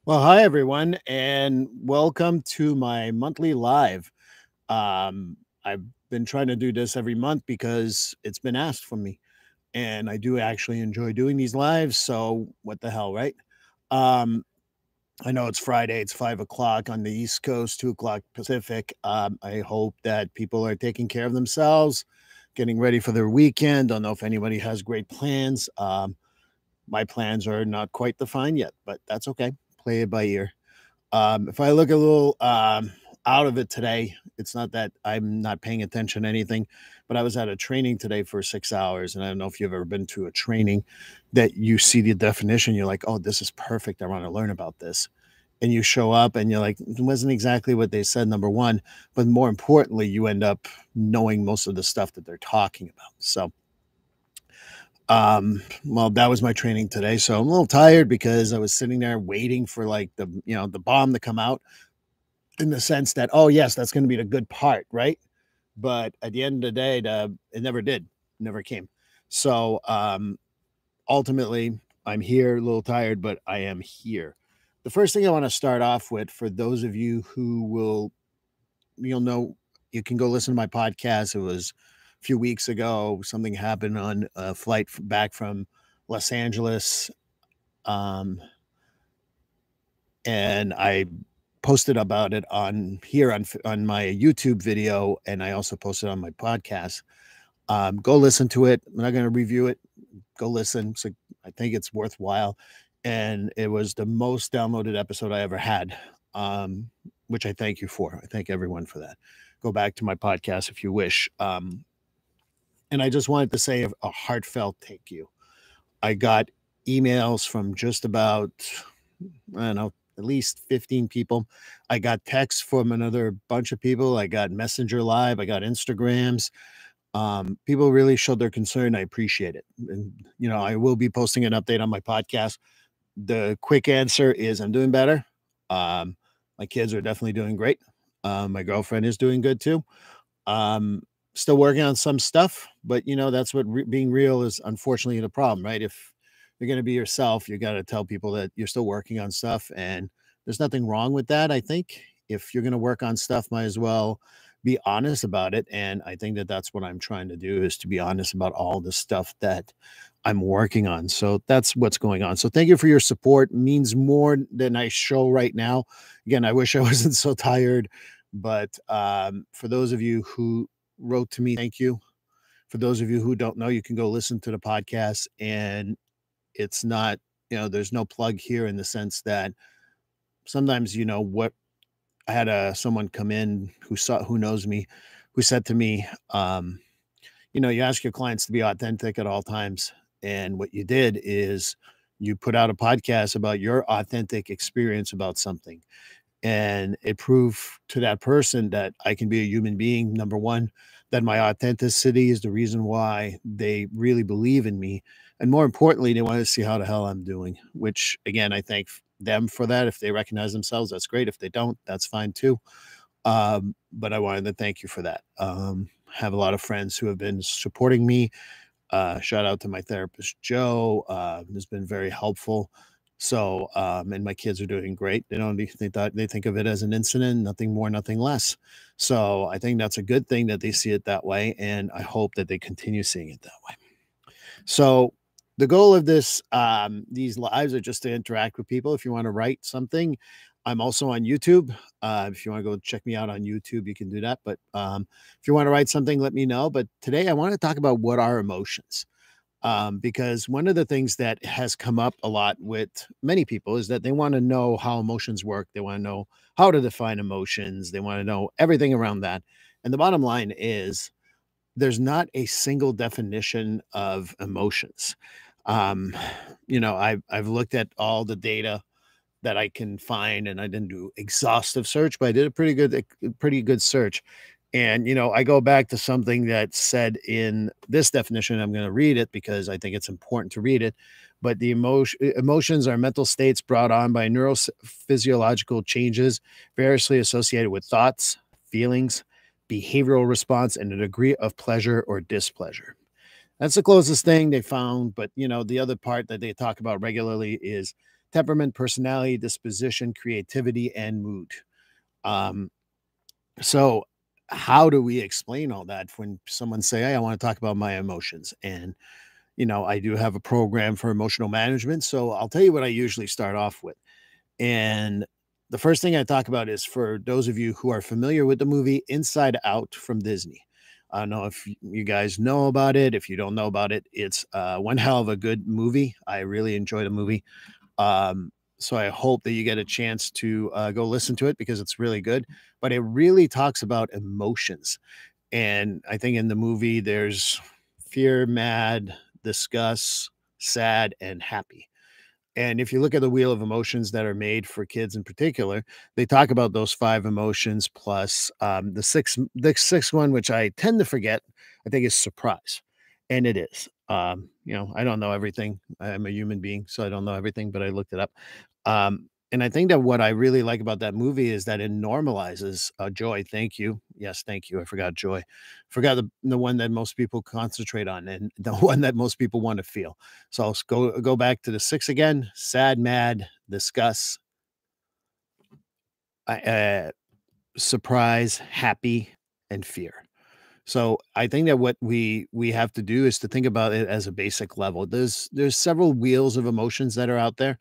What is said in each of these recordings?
Well, hi everyone, and welcome to my monthly live. I've been trying to do this every month because it's been asked from me, and I do actually enjoy doing these lives. So, what the hell, right? Um, I know it's Friday, it's 5 o'clock on the East Coast, 2 o'clock Pacific. I hope that people are taking care of themselves, getting ready for their weekend. Don't know if anybody has great plans. My plans are not quite defined yet, but that's okay. Play it by ear. If I look a little out of it today, it's not that I'm not paying attention to anything, but I was at a training today for 6 hours. And I don't know if you've ever been to a training that you see the definition, you're like, oh, this is perfect. I want to learn about this. And you show up and you're like, it wasn't exactly what they said, number one. But more importantly, you end up knowing most of the stuff that they're talking about. So, well, that was my training today. So I'm a little tired because I was sitting there waiting for like the bomb to come out in the sense that, oh, yes, that's going to be the good part, right? But at the end of the day, it never did, never came. So ultimately, I'm here, a little tired, but I am here. The first thing I want to start off with, for those of you who you'll know, you can go listen to my podcast. It was a few weeks ago. Something happened on a flight back from Los Angeles. Um, and I posted about it on here on my YouTube video, and I also posted on my podcast. Go listen to it. I'm not going to review it. Go listen. So I think it's worthwhile, and it was the most downloaded episode I ever had, which I thank you for. I thank everyone for that. Go back to my podcast if you wish. And I just wanted to say a heartfelt thank you. I got emails from just about, I don't know, at least 15 people. I got texts from another bunch of people. I got Messenger Live. I got Instagrams. People really showed their concern. I appreciate it. And, I will be posting an update on my podcast. The quick answer is I'm doing better. Um, my kids are definitely doing great. My girlfriend is doing good too. Um, Still working on some stuff, but that's what being real is, unfortunately, the problem, right? If you're going to be yourself, you got to tell people that you're still working on stuff, and there's nothing wrong with that. I think if you're going to work on stuff, might as well be honest about it. And I think that that's what I'm trying to do, is to be honest about all the stuff that I'm working on. So that's what's going on. So thank you for your support. It means more than I show right now. Again, I wish I wasn't so tired, but for those of you who wrote to me, thank you. For those of you who don't know, you can go listen to the podcast, and it's not, there's no plug here, in the sense that sometimes, what I had someone come in who knows me, who said to me, you ask your clients to be authentic at all times. And what you did is you put out a podcast about your authentic experience about something. And it proved to that person that I can be a human being. Number one, that my authenticity is the reason why they really believe in me. And more importantly, they want to see how the hell I'm doing, which, again, I thank them for that. If they recognize themselves, that's great. If they don't, that's fine too. But I wanted to thank you for that. Have a lot of friends who have been supporting me. Shout out to my therapist, Joe, has been very helpful. So, and my kids are doing great. They think of it as an incident, nothing more, nothing less. So I think that's a good thing that they see it that way. And I hope that they continue seeing it that way. So the goal of these lives are just to interact with people. If you want to write something, I'm also on YouTube. If you want to go check me out on YouTube, you can do that. But if you want to write something, let me know. But today I want to talk about what are emotions. Because one of the things that has come up a lot with many people is that they want to know how emotions work. They want to know how to define emotions. They want to know everything around that. And the bottom line is, there's not a single definition of emotions. Um, I've looked at all the data that I can find, and I didn't do exhaustive search, but I did a pretty good search. And I go back to something that said in this definition. I'm going to read it because I think it's important to read it. But the emotions are mental states brought on by neurophysiological changes variously associated with thoughts, feelings, behavioral response, and a degree of pleasure or displeasure. That's the closest thing they found. But the other part that they talk about regularly is temperament, personality, disposition, creativity, and mood. Um, so how do we explain all that when someone say, "Hey, I want to talk about my emotions?" And I do have a program for emotional management, so I'll tell you what I usually start off with. And the first thing I talk about is for those of you who are familiar with the movie Inside Out from Disney. I don't know if you guys know about it. If you don't know about it, it's one hell of a good movie. I really enjoy the movie. So I hope that you get a chance to go listen to it because it's really good. But it really talks about emotions. And I think in the movie, there's fear, mad, disgust, sad, and happy. And if you look at the wheel of emotions that are made for kids in particular, they talk about those 5 emotions plus, the sixth one, which I tend to forget, I think is surprise, and it is. I don't know everything. I'm a human being, so I don't know everything, but I looked it up. And I think that what I really like about that movie is that it normalizes, joy. Thank you. Yes, thank you. I forgot joy. Forgot the one that most people concentrate on and the one that most people wanna feel. So I'll go back to the 6 again: sad, mad, disgust, uh, uh, surprise, happy, and fear. So I think that what we have to do is to think about it as a basic level. There's several wheels of emotions that are out there.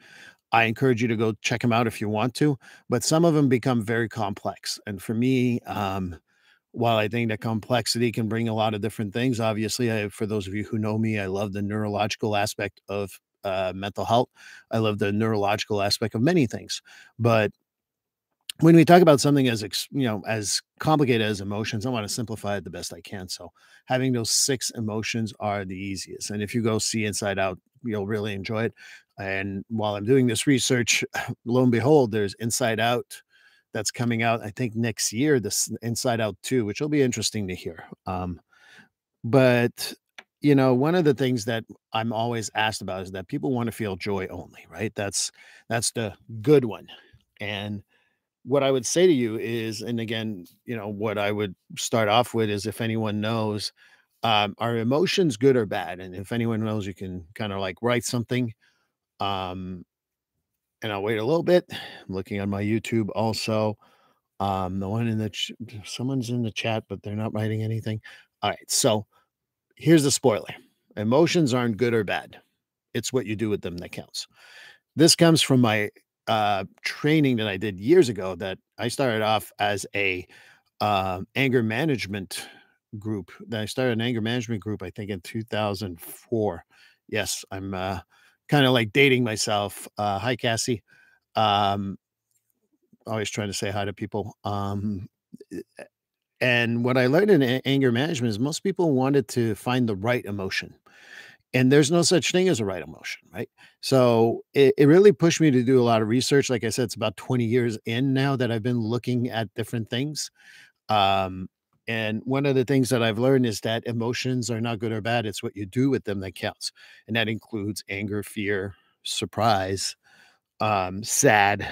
I encourage you to go check them out if you want to, but some of them become very complex. And for me, while I think that complexity can bring a lot of different things, obviously, for those of you who know me, I love the neurological aspect of mental health. I love the neurological aspect of many things. But when we talk about something as complicated as emotions, I want to simplify it the best I can. So having those 6 emotions are the easiest. And if you go see Inside Out, you'll really enjoy it. And while I'm doing this research, lo and behold, there's Inside Out that's coming out, I think next year, this Inside Out 2, which will be interesting to hear. But one of the things that I'm always asked about is that people want to feel joy only, right? That's the good one. And what I would say to you is, and again, what I would start off with is if anyone knows, are emotions good or bad? And if anyone knows, you can kind of like write something. Um, and I'll wait a little bit. I'm looking on my YouTube also. The one in the someone's in the chat, but they're not writing anything. All right. So here's the spoiler: emotions aren't good or bad. It's what you do with them that counts. This comes from my training that I did years ago that I started off as a anger management group. That I started an anger management group, I think in 2004. Yes, I'm kind of like dating myself. Hi, Cassie. Um, Always trying to say hi to people. And what I learned in anger management is most people wanted to find the right emotion. And there's no such thing as a right emotion, right? So it really pushed me to do a lot of research. Like I said, it's about 20 years in now that I've been looking at different things. Um, and one of the things that I've learned is that emotions are not good or bad. It's what you do with them that counts. And that includes anger, fear, surprise, sad,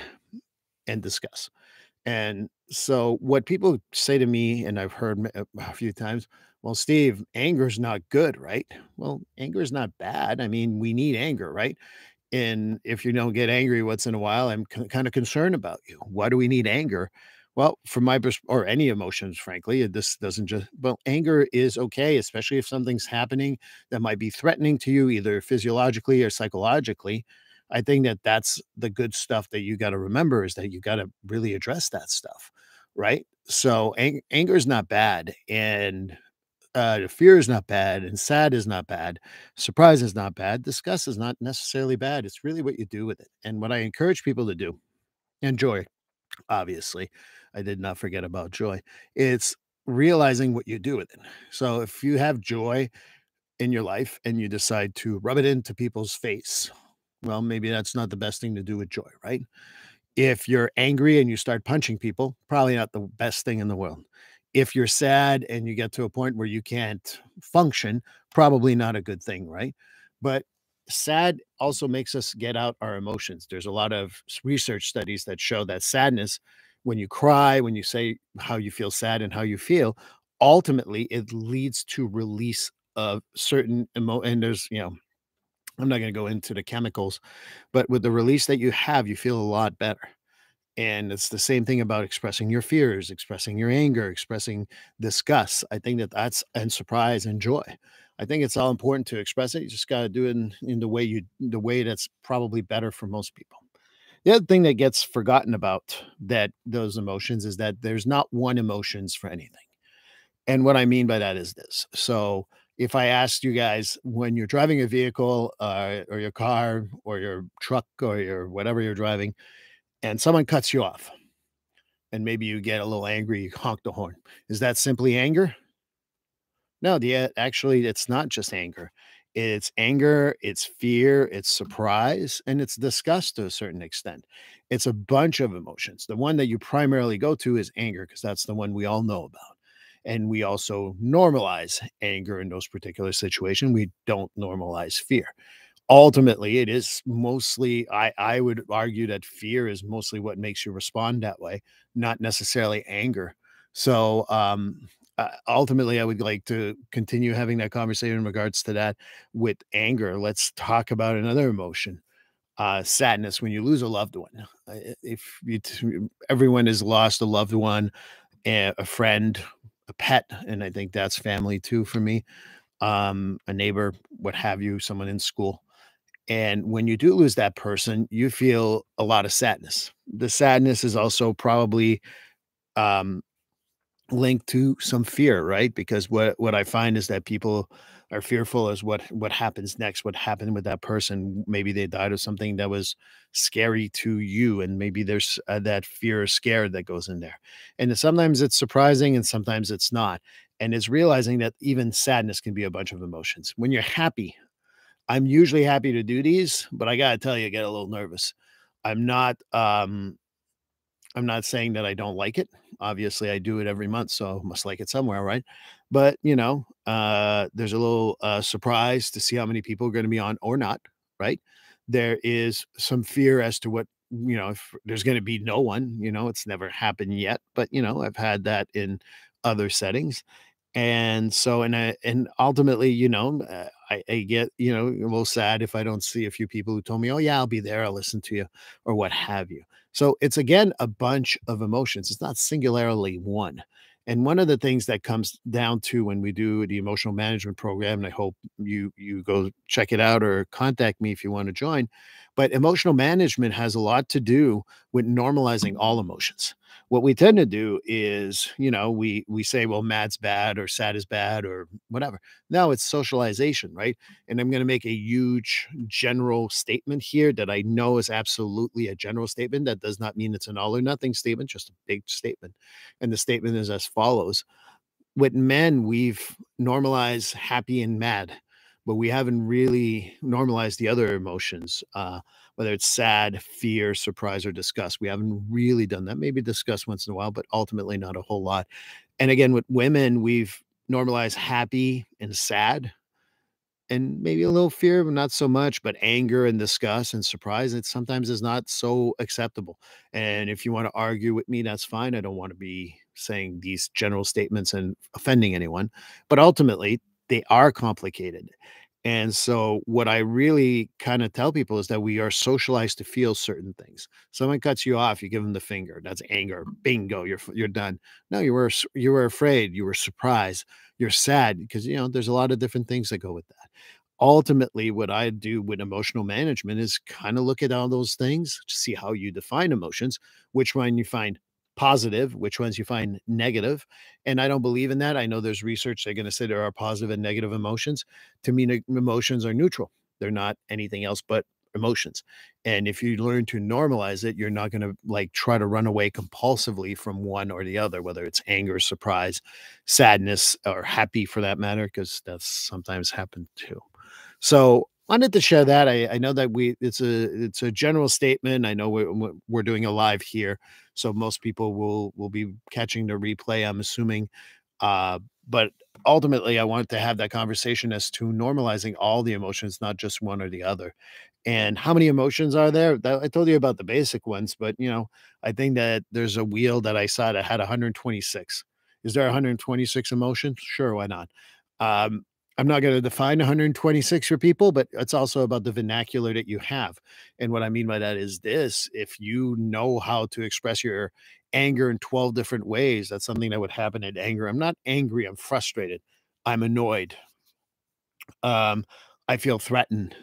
and disgust. And so what people say to me, and I've heard a few times, well, Steve, anger is not good, right? Well, anger is not bad. I mean, we need anger, right? And if you don't get angry once in a while, I'm kind of concerned about you. Why do we need anger? Well, from my or any emotions, frankly, this doesn't just, well, anger is okay, especially if something's happening that might be threatening to you, either physiologically or psychologically. I think that that's the good stuff that you got to remember is that you got to really address that stuff, right? So anger is not bad, and fear is not bad, and sad is not bad. Surprise is not bad. Disgust is not necessarily bad. It's really what you do with it. And what I encourage people to do, and joy, obviously, I did not forget about joy. It's realizing what you do with it. So if you have joy in your life and you decide to rub it into people's face, well, maybe that's not the best thing to do with joy, right? If you're angry and you start punching people, probably not the best thing in the world. If you're sad and you get to a point where you can't function, probably not a good thing, right? But sad also makes us get out our emotions. There's a lot of research studies that show that sadness, when you cry, when you say how you feel sad and how you feel, ultimately it leads to release of certain and there's, I'm not going to go into the chemicals, but with the release that you have, you feel a lot better. And it's the same thing about expressing your fears, expressing your anger, expressing disgust. I think that that's and surprise and joy. I think it's all important to express it. You just got to do it in the way that's probably better for most people. The other thing that gets forgotten about that those emotions is that there's not one emotions for anything. And what I mean by that is this. So if I asked you guys when you're driving a vehicle or your car or your truck or your whatever you're driving, and someone cuts you off, and maybe you get a little angry, you honk the horn. Is that simply anger? No, actually, it's not just anger, it's fear, it's surprise, and it's disgust to a certain extent. It's a bunch of emotions. The one that you primarily go to is anger because that's the one we all know about. And we also normalize anger in those particular situations. We don't normalize fear. Ultimately, it is mostly I would argue that fear is mostly what makes you respond that way, not necessarily anger. So, ultimately, I would like to continue having that conversation in regards to that with anger. Let's talk about another emotion, sadness when you lose a loved one. If you everyone has lost a loved one, a friend, a pet, and I think that's family too for me, a neighbor, what have you, someone in school. And when you do lose that person, you feel a lot of sadness. The sadness is also probably um, linked to some fear, right? Because what I find is that people are fearful as what happens next, what happened with that person. Maybe they died of something that was scary to you, and maybe there's that fear or scare that goes in there. And sometimes it's surprising, and sometimes it's not. And it's realizing that even sadness can be a bunch of emotions. When you're happy, I'm usually happy to do these, but I gotta tell you, I get a little nervous. I'm not, um, I'm not saying that I don't like it. Obviously, I do it every month, so I must like it somewhere, right? But, there's a little, surprise to see how many people are gonna be on or not, right? There is some fear as to if there's gonna be no one, it's never happened yet, but, I've had that in other settings. And so, and ultimately, I get, a little sad if I don't see a few people who told me, "Oh yeah, I'll be there. I'll listen to you," or what have you. So it's again a bunch of emotions. It's not singularly one. And one of the things that comes down to when we do the emotional management program, and I hope you go check it out or contact me if you want to join. But emotional management has a lot to do with normalizing all emotions. What we tend to do is, we say, well, mad's bad or sad is bad or whatever. No, it's socialization, right? And I'm going to make a huge general statement here that I know is absolutely a general statement. That does not mean it's an all or nothing statement, just a big statement. And the statement is as follows: with men, we've normalized happy and mad, but we haven't really normalized the other emotions, whether it's sad, fear, surprise, or disgust. We haven't really done that. Maybe disgust once in a while, but ultimately not a whole lot. And again, with women, we've normalized happy and sad and maybe a little fear, but not so much. But anger and disgust and surprise, it sometimes is not so acceptable. And if you want to argue with me, that's fine. I don't want to be saying these general statements and offending anyone, but ultimately they are complicated. And so, what I really kind of tell people is that we are socialized to feel certain things. Someone cuts you off, you give them the finger. That's anger. Bingo, you're done. No, you were afraid, you were surprised, you're sad because there's a lot of different things that go with that. Ultimately, what I do with emotional management is kind of look at all those things to see how you define emotions, which one you find positive, which ones you find negative. And I don't believe in that. I know there's research they're going to say there are positive and negative emotions. To me, emotions are neutral. They're not anything else but emotions. And if you learn to normalize it, you're not going to like try to run away compulsively from one or the other, whether it's anger, surprise, sadness, or happy for that matter, because that's sometimes happened too. So wanted to share that. I know that it's a general statement. I know we're doing a live here, so most people will be catching the replay, I'm assuming. But ultimately, I wanted to have that conversation as to normalizing all the emotions, not just one or the other. And how many emotions are there? I told you about the basic ones, but I think that there's a wheel that I saw that had 126. Is there 126 emotions? Sure, why not? I'm not going to define 126 for people, but it's also about the vernacular that you have. And what I mean by that is this: if you know how to express your anger in 12 different ways, that's something that would happen in anger. I'm not angry, I'm frustrated, I'm annoyed, um, I feel threatened,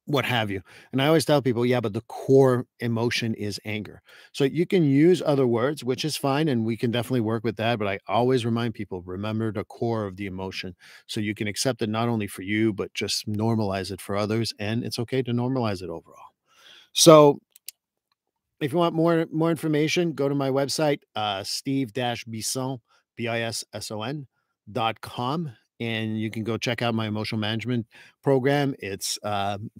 what have you. And I always tell people, yeah, but the core emotion is anger. So you can use other words, which is fine. And we can definitely work with that. But I always remind people, remember the core of the emotion. So you can accept it not only for you, but just normalize it for others. And it's okay to normalize it overall. So if you want more information, go to my website, steve-bisson, BISSON.com, and you can go check out my emotional management program. It's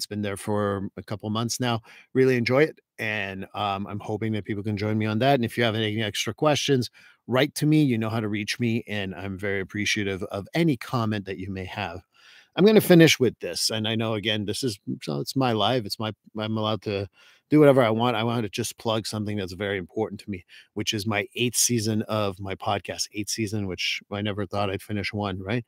been there for a couple months now. Really enjoy it, and I'm hoping that people can join me on that. And if you have any extra questions, write to me. You know how to reach me, and I'm very appreciative of any comment that you may have. I'm going to finish with this. And I know, again, this is so it's my life. I'm allowed to do whatever I want. I want to just plug something that's very important to me, which is my eighth season of my podcast, eighth season, which I never thought I'd finish one. Right.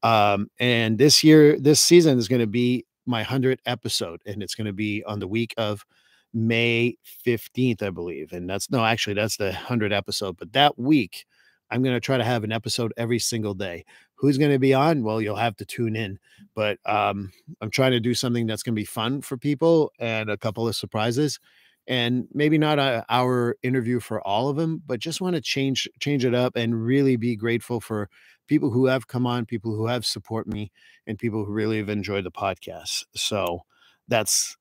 And this season is going to be my 100th episode, and it's going to be on the week of May 15th, I believe. And that's no, actually, that's the 100th episode. But that week, I'm going to try to have an episode every single day. Who's going to be on? Well, you'll have to tune in. But I'm trying to do something that's going to be fun for people and a couple of surprises. And maybe not our interview for all of them, but just want to change it up and really be grateful for people who have come on, people who have support me, and people who really have enjoyed the podcast. So that's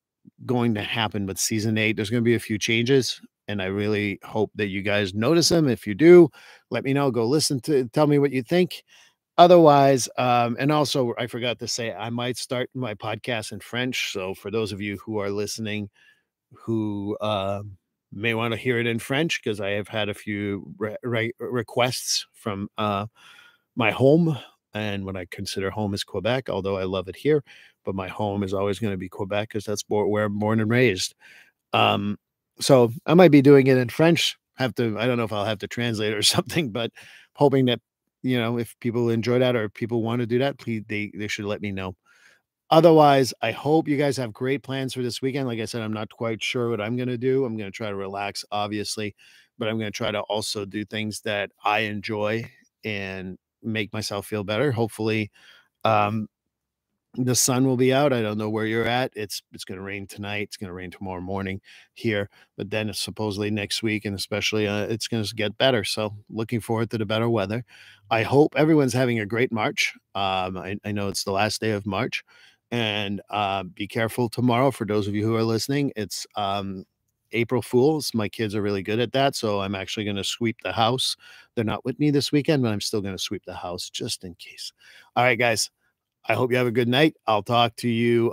going to happen with season 8. There's going to be a few changes, and I really hope that you guys notice them. If you do, let me know. Go listen to tell me what you think. Otherwise, and also I forgot to say I might start my podcast in French. So for those of you who are listening who may want to hear it in French, because I have had a few requests from my home. And what I consider home is Quebec, although I love it here. But my home is always going to be Quebec because that's where I'm born and raised. Um, so I might be doing it in French. I don't know if I'll have to translate or something, but hoping that, if people enjoy that or people want to do that, please, they should let me know. Otherwise, I hope you guys have great plans for this weekend. Like I said, I'm not quite sure what I'm going to do. I'm going to try to relax, obviously, but I'm going to try to also do things that I enjoy and make myself feel better. Hopefully, um, the sun will be out. I don't know where you're at. It's going to rain tonight. It's going to rain tomorrow morning here, but then it's supposedly next week, and especially it's going to get better. So looking forward to the better weather. I hope everyone's having a great March. I know it's the last day of March, and be careful tomorrow for those of you who are listening. It's April Fools. My kids are really good at that, so I'm actually going to sweep the house. They're not with me this weekend, but I'm still going to sweep the house just in case. All right, guys. I hope you have a good night. I'll talk to you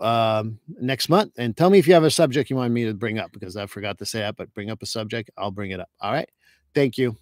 next month, and tell me if you have a subject you want me to bring up, because I forgot to say that, but bring up a subject. I'll bring it up. All right. Thank you.